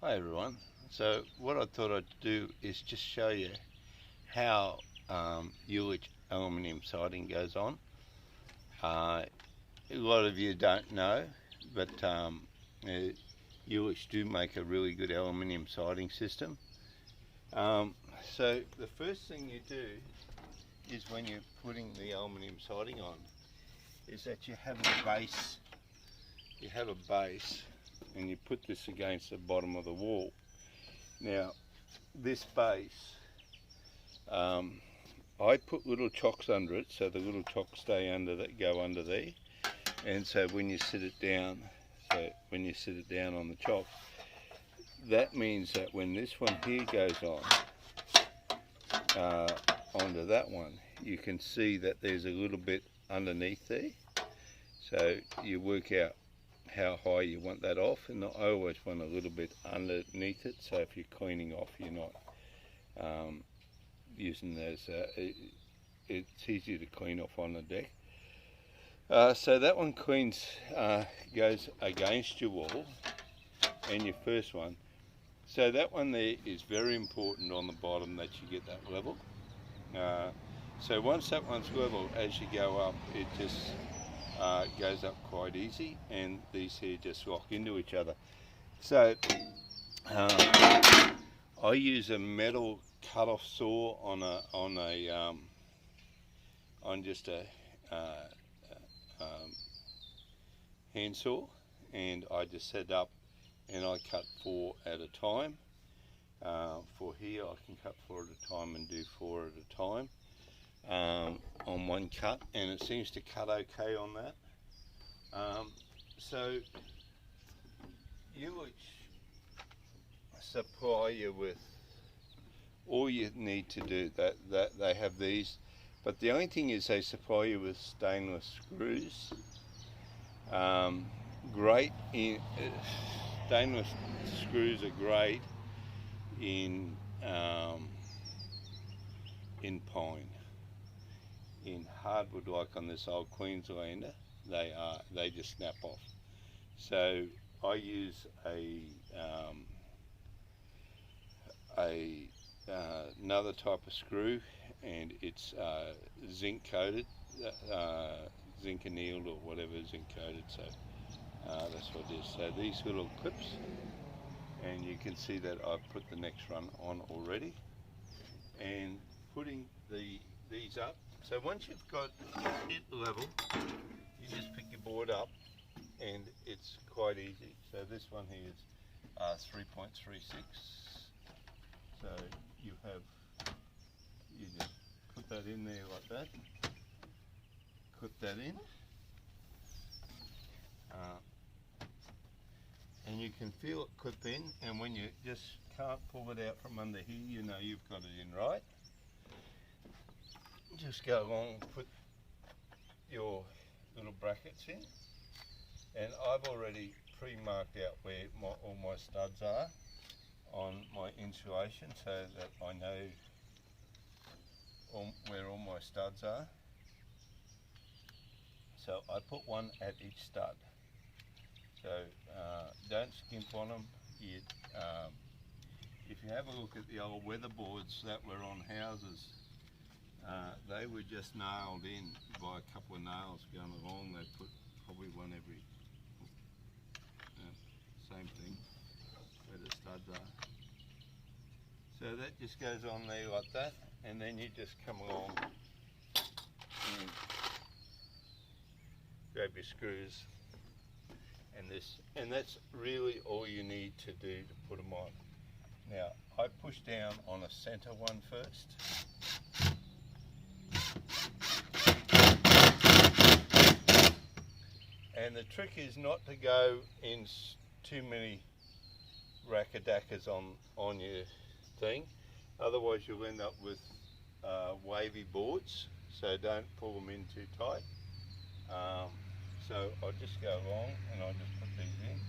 Hi everyone. So what I thought I'd do is just show you how Ullrich Aluminium siding goes on. A lot of you don't know, but Ullrich do make a really good aluminium siding system. So the first thing you do is when you're putting the aluminium siding on is that you have a base. You have a base and you put this against the bottom of the wall. Now this base, I put little chocks under it, so the little chocks stay under that, go under there, and so when you sit it down, on the chocks, that means that when this one here goes on onto that one, you can see that there's a little bit underneath there, so you work out how high you want that off, and I always want a little bit underneath it, so if you're cleaning off, you're not using those, it's easier to clean off on the deck. So that one goes against your wall, and your first one. So that one there is very important on the bottom that you get that level. So once that one's level, as you go up, it just goes up quite easy, and these here just lock into each other. So I use a metal cut-off saw on just a hand saw, and I just set up and I cut 4 at a time. For here I can cut 4 at a time and do 4 at a time on one cut, and it seems to cut okay on that. So Ullrich supply you with all you need to do. That they have these, but the only thing is they supply you with stainless screws. Stainless screws are great in pine. In hardwood, like on this old Queenslander, they just snap off. So I use another type of screw, and it's zinc coated, zinc annealed or whatever, zinc coated. So that's what it is. So these little clips, and you can see that I've put the next run on already, and putting these up. So once you've got it level, you just pick your board up, and it's quite easy. So this one here is 3.36. So you just put that in there like that. Clip that in, and you can feel it clip in. And when you just can't pull it out from under here, you know you've got it in right. Just go along and put your little brackets in, and I've already pre-marked out where all my studs are on my insulation, so that I know where all my studs are. So I put one at each stud. So don't skimp on them. If you have a look at the old weatherboards that were on houses, they were just nailed in by a couple of nails going along. They put probably one every, same thing, where the studs are. So that just goes on there like that, and then you just come along and grab your screws, and that's really all you need to do to put them on. Now I push down on a center one first. And the trick is not to go in too many rackadackers on your thing, otherwise you'll end up with wavy boards, so don't pull them in too tight. So I'll just go along and I'll just put these in.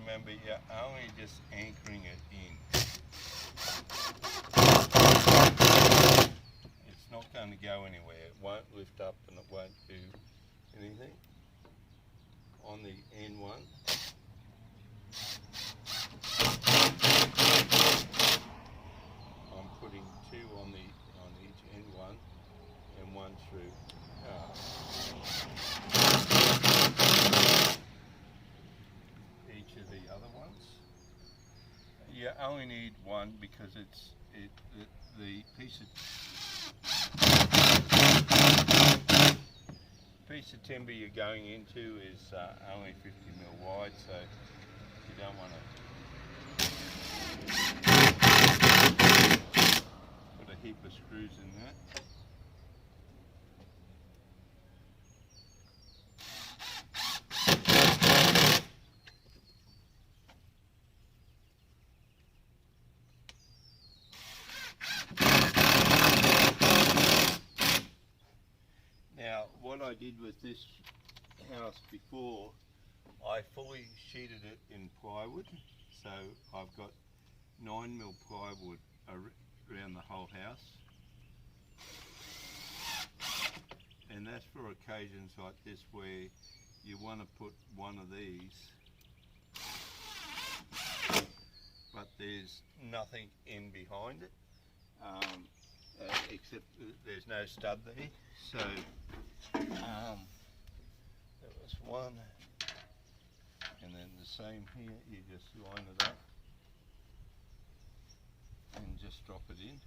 Remember, you're only just anchoring it in. It's not going to go anywhere. It won't lift up and it won't do anything. On the N1, I'm putting 2 on each N1 and 1 through each of the other ones. You only need 1 because the piece of timber you're going into is only 50mm wide, so you don't want to put a heap of screws in that. Now, what I did with this house before, I fully sheeted it in plywood, so I've got 9mm plywood around the whole house, and that's for occasions like this where you want to put one of these, but there's nothing in behind it. Except there's no stud there, so there was 1, and then the same here. You just line it up and just drop it in.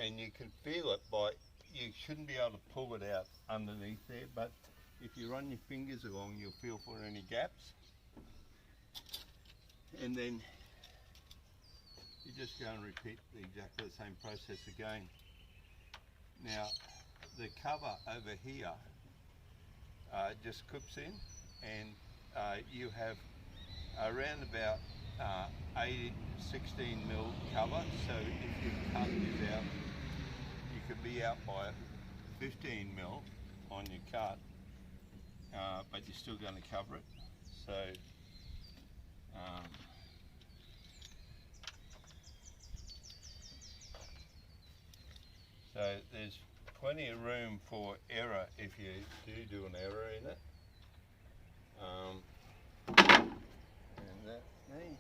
And you can feel it you shouldn't be able to pull it out underneath there, but if you run your fingers along, you'll feel for any gaps. And then you just go and repeat exactly the same process again. Now, the cover over here just clips in, and you have around about 16mm cover, so if your cut is out, you could be out by 15mm on your cut, but you're still going to cover it. So there's plenty of room for error if you do an error in it. And that me.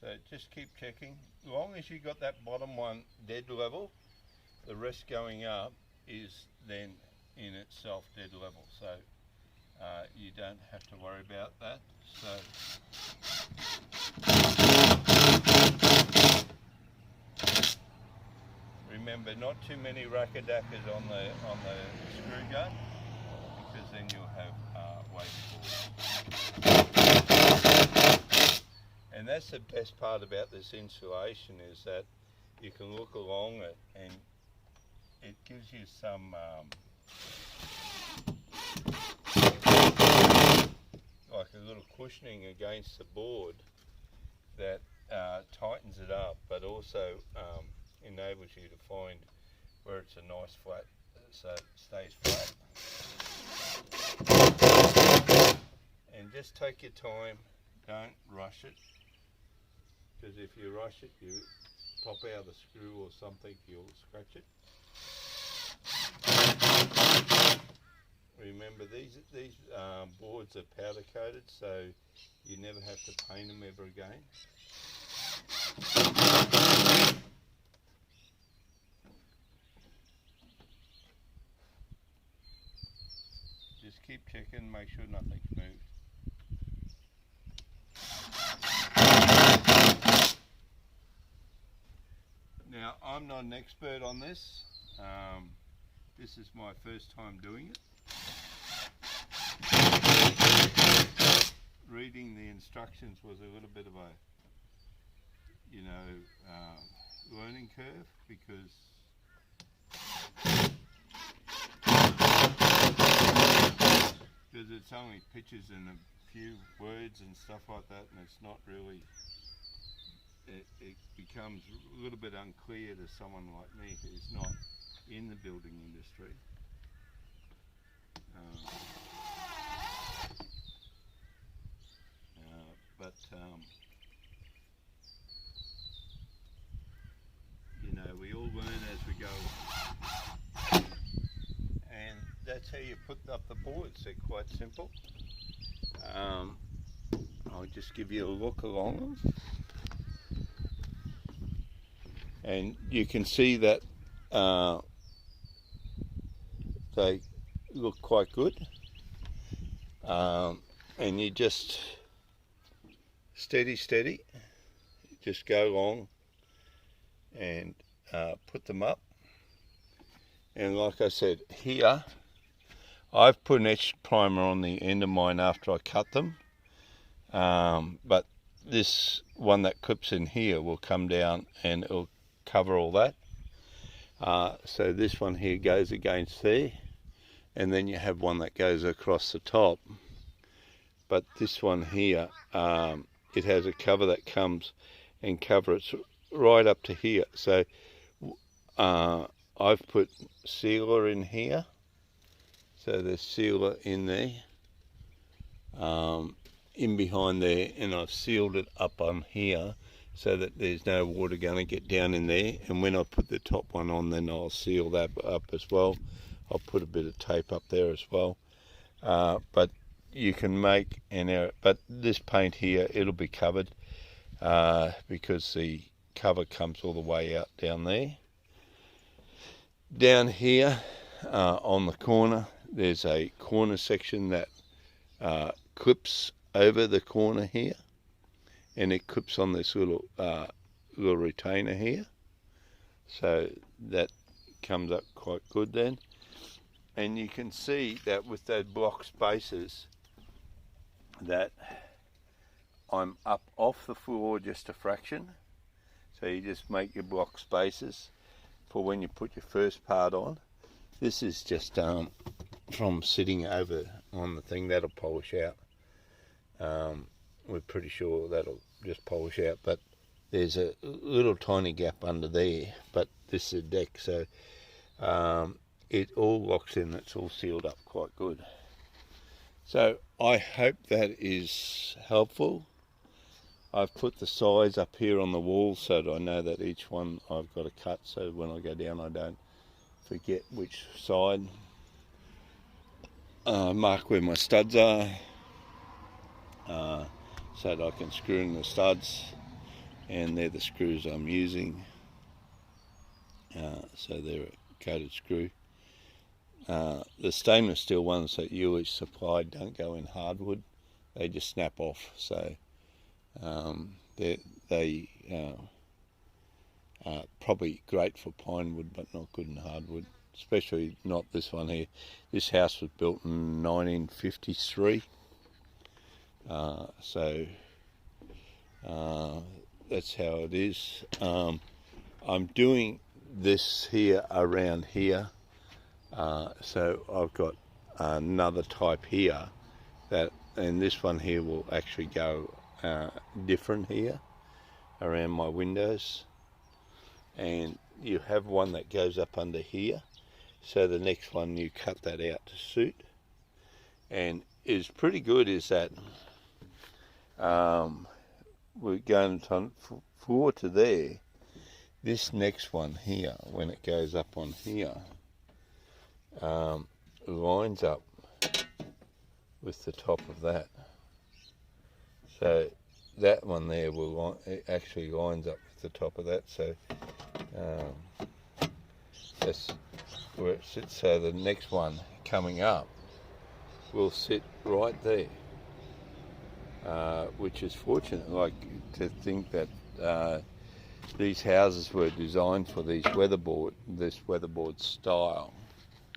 So just keep checking. As long as you got that bottom one dead level, the rest going up is then in itself dead level. So you don't have to worry about that. Remember, not too many rackadackers on the screw gun, because then you'll have weight force. And that's the best part about this insulation, is that you can look along it and it gives you some like a little cushioning against the board that tightens it up, but also enables you to find where it's a nice flat, so it stays flat. And just take your time, don't rush it, because if you rush it, you pop out the screw or something, you'll scratch it. Remember, these boards are powder coated, so you never have to paint them ever again. Just keep checking, make sure nothing's moved. Now, I'm not an expert on this. This is my first time doing it. Reading the instructions was a little bit of a, learning curve, because it's only pictures and a few words and stuff like that, and it's not really, it becomes a little bit unclear to someone like me who's not in the building industry. We all learn as we go, and that's how you put up the boards. They're quite simple. I'll just give you a look along them, and you can see that they look quite good, and you just steady, just go along and put them up. And like I said, here I've put an etched primer on the end of mine after I cut them, but this one that clips in here will come down and it'll cover all that. So this one here goes against there, and then you have one that goes across the top. But this one here, it has a cover that comes and covers it right up to here. So I've put sealer in here, so there's sealer in there, in behind there, and I've sealed it up on here so that there's no water going to get down in there. And when I put the top one on, then I'll seal that up as well. I'll put a bit of tape up there as well. But you can make an error, but this paint here, it'll be covered because the cover comes all the way out down there. Down here on the corner, there's a corner section that clips over the corner here, and it clips on this little retainer here, so that comes up quite good then. And you can see that with those block spaces that I'm up off the floor just a fraction, so you just make your block spaces for when you put your first part on. This is just from sitting over on the thing, that'll polish out. We're pretty sure that'll just polish out, but there's a little tiny gap under there, but this is a deck, so it all locks in. It's all sealed up quite good. So I hope that is helpful. I've put the size up here on the wall so that I know that each one I've got to cut, so when I go down I don't forget which side. Mark where my studs are, so that I can screw in the studs, and they're the screws I'm using. So they're a coated screw. The stainless steel ones that Ullrich supplied don't go in hardwood, they just snap off, so they are probably great for pine wood but not good in hardwood, especially not this one here. This house was built in 1953, so that's how it is. I'm doing this here around here, so I've got another type here, that, and this one here will actually go different here around my windows, and you have one that goes up under here, so the next one you cut that out to suit. And is pretty good is that we're going from floor to there. This next one here, when it goes up on here, lines up with the top of that. So that one there will it actually lines up with the top of that. So that's where it sits. So the next one coming up will sit right there, which is fortunate. Like to think that these houses were designed for this weatherboard style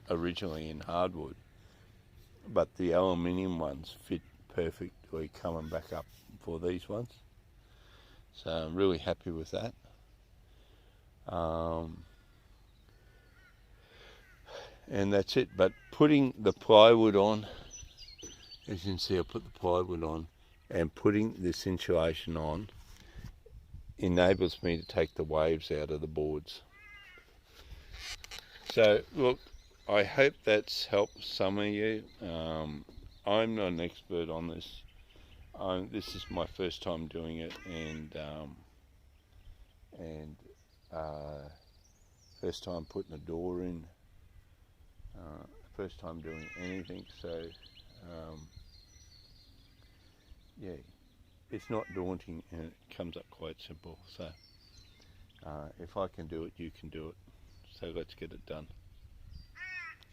originally in hardwood, but the aluminium ones fit perfectly coming back up for these ones. So I'm really happy with that. And that's it. But putting the plywood on, as you can see, I put the plywood on, and putting this insulation on enables me to take the waves out of the boards. So look, I hope that's helped some of you. I'm not an expert on this. This is my first time doing it, and first time putting a door in, first time doing anything. So yeah, it's not daunting, and it comes up quite simple. So if I can do it, you can do it. So let's get it done.